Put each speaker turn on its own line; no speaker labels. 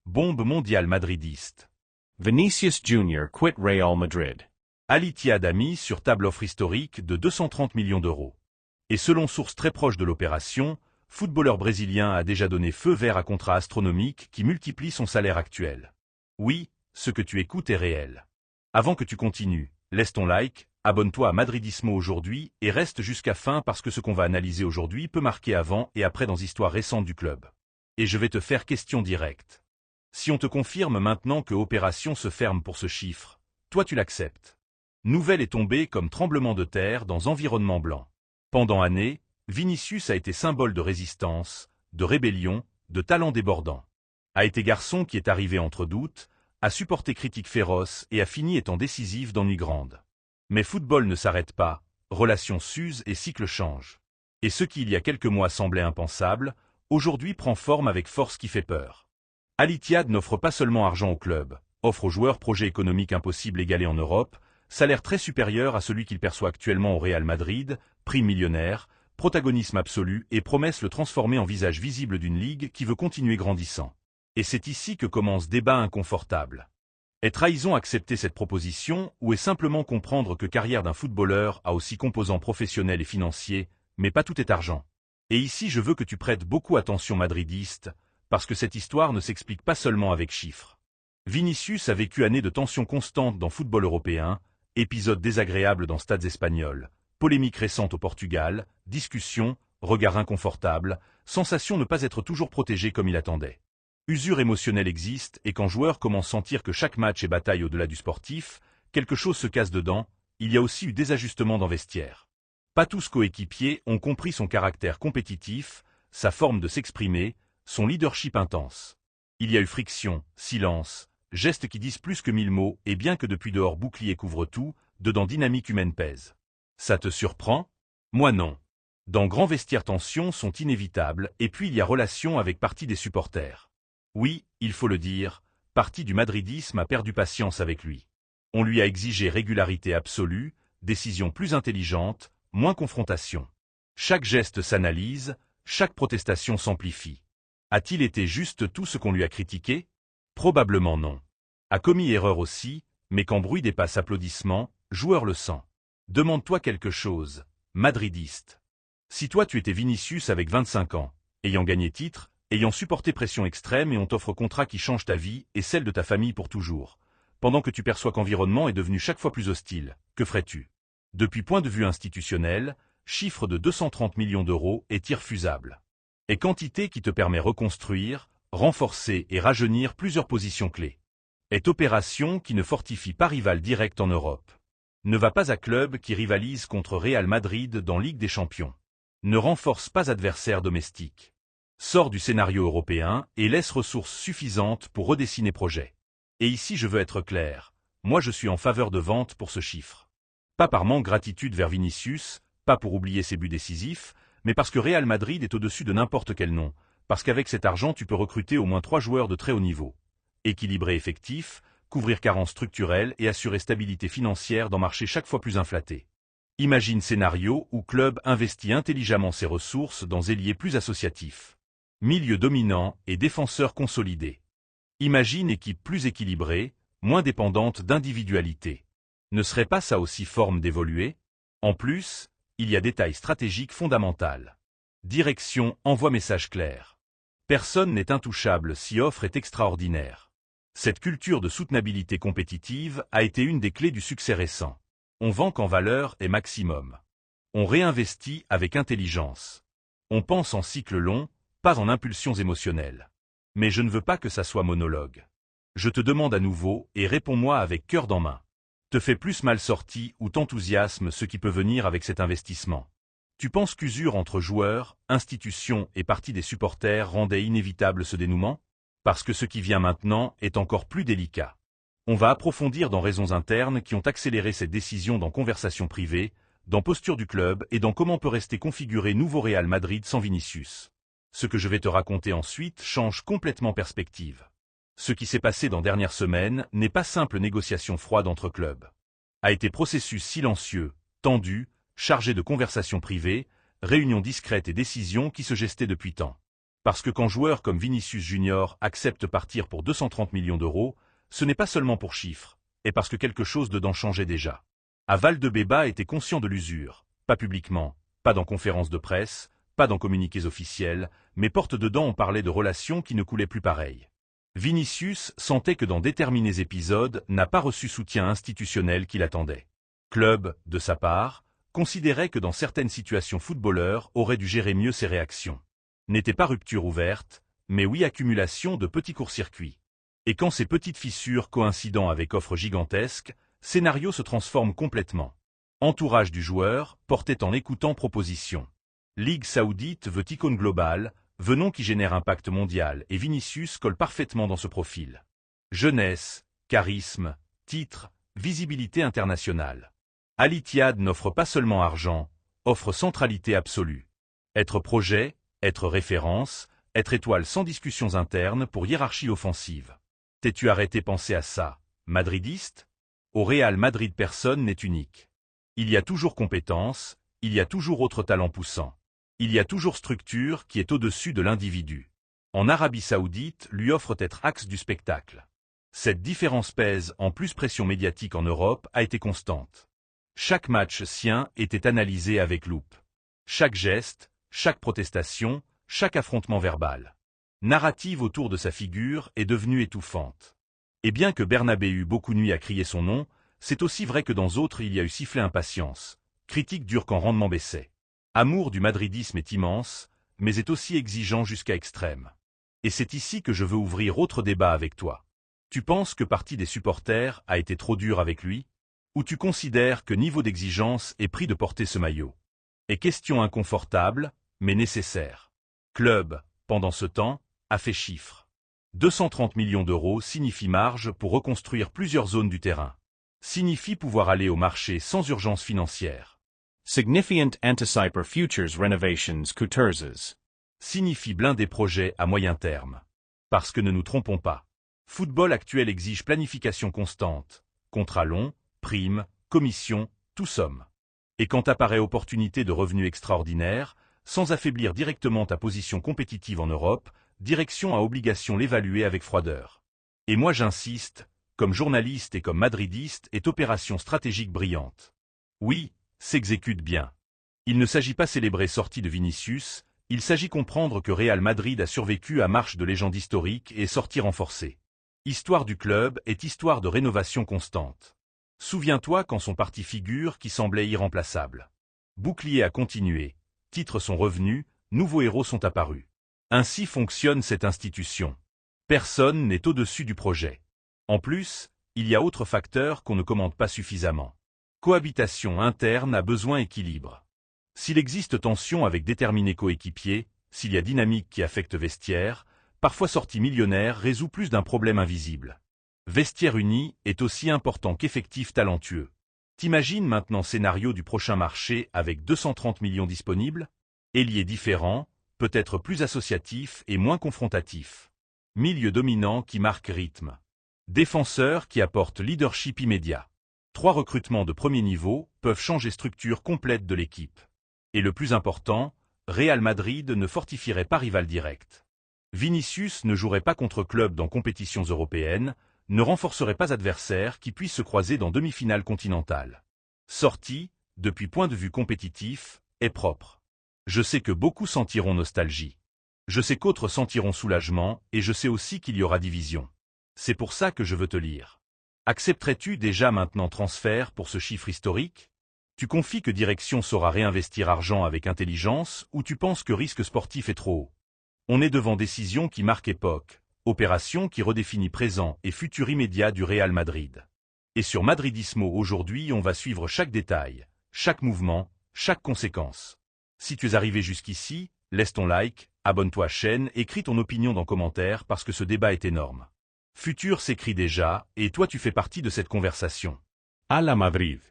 bombe mondiale madridiste.
Vinicius Jr. quit Real Madrid.
Al Ittihad a mis sur table offre historique de 230 millions d'euros. Et selon sources très proches de l'opération, footballeur brésilien a déjà donné feu vert à contrat astronomique qui multiplie son salaire actuel. Oui, ce que tu écoutes est réel. Avant que tu continues, laisse ton like, abonne-toi à Madridismo aujourd'hui et reste jusqu'à fin parce que ce qu'on va analyser aujourd'hui peut marquer avant et après dans l'histoire récente du club. Et je vais te faire question directe. Si on te confirme maintenant que opération se ferme pour ce chiffre, toi tu l'acceptes. Nouvelle est tombée comme tremblement de terre dans environnement blanc. Pendant années, Vinicius a été symbole de résistance, de rébellion, de talent débordant. A été garçon qui est arrivé entre doutes, a supporté critiques féroces et a fini étant décisif dans Nuit Grande. Mais football ne s'arrête pas, relations s'usent et cycles changent. Et ce qui il y a quelques mois semblait impensable, aujourd'hui prend forme avec force qui fait peur. Al Ittihad n'offre pas seulement argent au club, offre aux joueurs projet économique impossible égalé en Europe, salaire très supérieur à celui qu'il perçoit actuellement au Real Madrid, prix millionnaire, protagonisme absolu et promesse le transformer en visage visible d'une ligue qui veut continuer grandissant. Et c'est ici que commence débat inconfortable. Est trahison accepter cette proposition ou est simplement comprendre que carrière d'un footballeur a aussi composants professionnels et financiers, mais pas tout est argent. Et ici je veux que tu prêtes beaucoup attention madridiste, parce que cette histoire ne s'explique pas seulement avec chiffres. Vinicius a vécu années de tensions constantes dans football européen, épisodes désagréables dans stades espagnols, polémiques récentes au Portugal, discussions, regards inconfortables, sensation de ne pas être toujours protégé comme il attendait. Usure émotionnelle existe et quand joueur commence à sentir que chaque match est bataille au-delà du sportif, quelque chose se casse dedans, il y a aussi eu des ajustements dans vestiaire. Pas tous coéquipiers ont compris son caractère compétitif, sa forme de s'exprimer, son leadership intense. Il y a eu friction, silence, gestes qui disent plus que 1000 mots et bien que depuis dehors bouclier couvre tout, dedans dynamique humaine pèse. Ça te surprend? Moi non. Dans grand vestiaire tensions sont inévitables et puis il y a relation avec partie des supporters. Oui, il faut le dire, partie du madridisme a perdu patience avec lui. On lui a exigé régularité absolue, décision plus intelligente, moins confrontation. Chaque geste s'analyse, chaque protestation s'amplifie. A-t-il été juste tout ce qu'on lui a critiqué? Probablement non. A commis erreur aussi, mais quand bruit dépasse applaudissements, joueur le sent. Demande-toi quelque chose, madridiste. Si toi tu étais Vinicius avec 25 ans, ayant gagné titre, ayant supporté pression extrême et on t'offre contrat qui change ta vie et celle de ta famille pour toujours, pendant que tu perçois qu'environnement est devenu chaque fois plus hostile, que ferais-tu? Depuis point de vue institutionnel, chiffre de 230 millions d'euros est irrefusable. Et quantité qui te permet reconstruire, renforcer et rajeunir plusieurs positions clés. Est opération qui ne fortifie pas rival direct en Europe. Ne va pas à club qui rivalise contre Real Madrid dans Ligue des Champions. Ne renforce pas adversaire domestique. Sort du scénario européen et laisse ressources suffisantes pour redessiner projet. Et ici je veux être clair, moi je suis en faveur de vente pour ce chiffre. Pas par manque de gratitude vers Vinicius, pas pour oublier ses buts décisifs, mais parce que Real Madrid est au-dessus de n'importe quel nom, parce qu'avec cet argent tu peux recruter au moins 3 joueurs de très haut niveau. Équilibrer effectif, couvrir carences structurelles et assurer stabilité financière dans marché chaque fois plus inflaté. Imagine scénario où club investit intelligemment ses ressources dans ailiers plus associatifs. Milieu dominant et défenseur consolidé. Imagine équipe plus équilibrée, moins dépendante d'individualité. Ne serait pas ça aussi forme d'évoluer? En plus, il y a détail stratégique fondamental. Direction envoie message clair. Personne n'est intouchable si offre est extraordinaire. Cette culture de soutenabilité compétitive a été une des clés du succès récent. On vend quand valeur est maximum. On réinvestit avec intelligence. On pense en cycle long, pas en impulsions émotionnelles. Mais je ne veux pas que ça soit monologue. Je te demande à nouveau et réponds-moi avec cœur dans main. Te fait plus mal sorti ou t'enthousiasme ce qui peut venir avec cet investissement? Tu penses qu'usure entre joueurs, institutions et partie des supporters rendait inévitable ce dénouement? Parce que ce qui vient maintenant est encore plus délicat. On va approfondir dans raisons internes qui ont accéléré cette décision dans conversations privées, dans posture du club et dans comment peut rester configuré nouveau Real Madrid sans Vinicius. Ce que je vais te raconter ensuite change complètement perspective. Ce qui s'est passé dans dernières semaines n'est pas simple négociation froide entre clubs. A été processus silencieux, tendu, chargé de conversations privées, réunions discrètes et décisions qui se gestaient depuis tant. Parce que quand joueurs comme Vinicius Junior acceptent partir pour 230 millions d'euros, ce n'est pas seulement pour chiffres, et parce que quelque chose dedans changeait déjà. À Valdebebas était conscient de l'usure, pas publiquement, pas dans conférences de presse, pas dans communiqués officiels, mais porte-dedans on parlait de relations qui ne coulaient plus pareil. Vinicius sentait que dans déterminés épisodes n'a pas reçu soutien institutionnel qu'il attendait. Club, de sa part, considérait que dans certaines situations footballeurs aurait dû gérer mieux ses réactions. N'était pas rupture ouverte, mais oui accumulation de petits courts-circuits. Et quand ces petites fissures coïncidant avec offres gigantesques, scénario se transforme complètement. Entourage du joueur, portait en écoutant proposition. Ligue saoudite veut icône globale, veut nom qui génère impact mondial et Vinicius colle parfaitement dans ce profil. Jeunesse, charisme, titre, visibilité internationale. Al Ittihad n'offre pas seulement argent, offre centralité absolue. Être projet, être référence, être étoile sans discussions internes pour hiérarchie offensive. T'es-tu arrêté penser à ça, madridiste? Au Real Madrid personne n'est unique. Il y a toujours compétence, il y a toujours autre talent poussant. Il y a toujours structure qui est au-dessus de l'individu. En Arabie Saoudite, lui offre être axe du spectacle. Cette différence pèse en plus pression médiatique en Europe a été constante. Chaque match sien était analysé avec loupe. Chaque geste, chaque protestation, chaque affrontement verbal. Narrative autour de sa figure est devenue étouffante. Et bien que Bernabé eut beaucoup nuit à crier son nom, c'est aussi vrai que dans d'autres il y a eu sifflet impatience, critique dure quand rendement baissait. Amour du madridisme est immense, mais est aussi exigeant jusqu'à extrême. Et c'est ici que je veux ouvrir autre débat avec toi. Tu penses que partie des supporters a été trop dur avec lui? Ou tu considères que niveau d'exigence est pris de porter ce maillot? Et question inconfortable, mais nécessaire. Club, pendant ce temps, a fait chiffre. 230 millions d'euros signifie marge pour reconstruire plusieurs zones du terrain. Signifie pouvoir aller au marché sans urgence financière.
Significant anticiper futures renovations coutureses.
Signifie blinder projets à moyen terme. Parce que ne nous trompons pas. Football actuel exige planification constante. Contrat long, primes, commissions, tout somme. Et quand apparaît opportunité de revenus extraordinaires, sans affaiblir directement ta position compétitive en Europe, direction à obligation l'évaluer avec froideur. Et moi j'insiste, comme journaliste et comme madridiste, est opération stratégique brillante. Oui, s'exécute bien. Il ne s'agit pas célébrer sortie de Vinicius, il s'agit comprendre que Real Madrid a survécu à marche de légende historique et est sorti renforcé. Histoire du club est histoire de rénovation constante. Souviens-toi quand son parti figure qui semblait irremplaçable. Bouclier a continué, titres sont revenus, nouveaux héros sont apparus. Ainsi fonctionne cette institution. Personne n'est au-dessus du projet. En plus, il y a autre facteur qu'on ne commente pas suffisamment. Cohabitation interne a besoin équilibre. S'il existe tension avec déterminés coéquipiers, s'il y a dynamique qui affecte vestiaire, parfois sortie millionnaire résout plus d'un problème invisible. Vestiaire uni est aussi important qu'effectif talentueux. T'imagines maintenant scénario du prochain marché avec 230 millions disponibles? Ailier différent, peut-être plus associatif et moins confrontatif. Milieu dominant qui marque rythme. Défenseur qui apporte leadership immédiat. 3 recrutements de premier niveau peuvent changer structure complète de l'équipe. Et le plus important, Real Madrid ne fortifierait pas rival direct. Vinicius ne jouerait pas contre club dans compétitions européennes, ne renforcerait pas adversaire qui puisse se croiser dans demi-finale continentale. Sortie, depuis point de vue compétitif, est propre. Je sais que beaucoup sentiront nostalgie. Je sais qu'autres sentiront soulagement et je sais aussi qu'il y aura division. C'est pour ça que je veux te lire. Accepterais-tu déjà maintenant transfert pour ce chiffre historique? Tu confies que direction saura réinvestir argent avec intelligence ou tu penses que risque sportif est trop haut? On est devant décision qui marque époque, opération qui redéfinit présent et futur immédiat du Real Madrid. Et sur Madridismo aujourd'hui on va suivre chaque détail, chaque mouvement, chaque conséquence. Si tu es arrivé jusqu'ici, laisse ton like, abonne-toi à la chaîne, écris ton opinion dans commentaire parce que ce débat est énorme. Futur s'écrit déjà, et toi tu fais partie de cette conversation.
A la Madrid.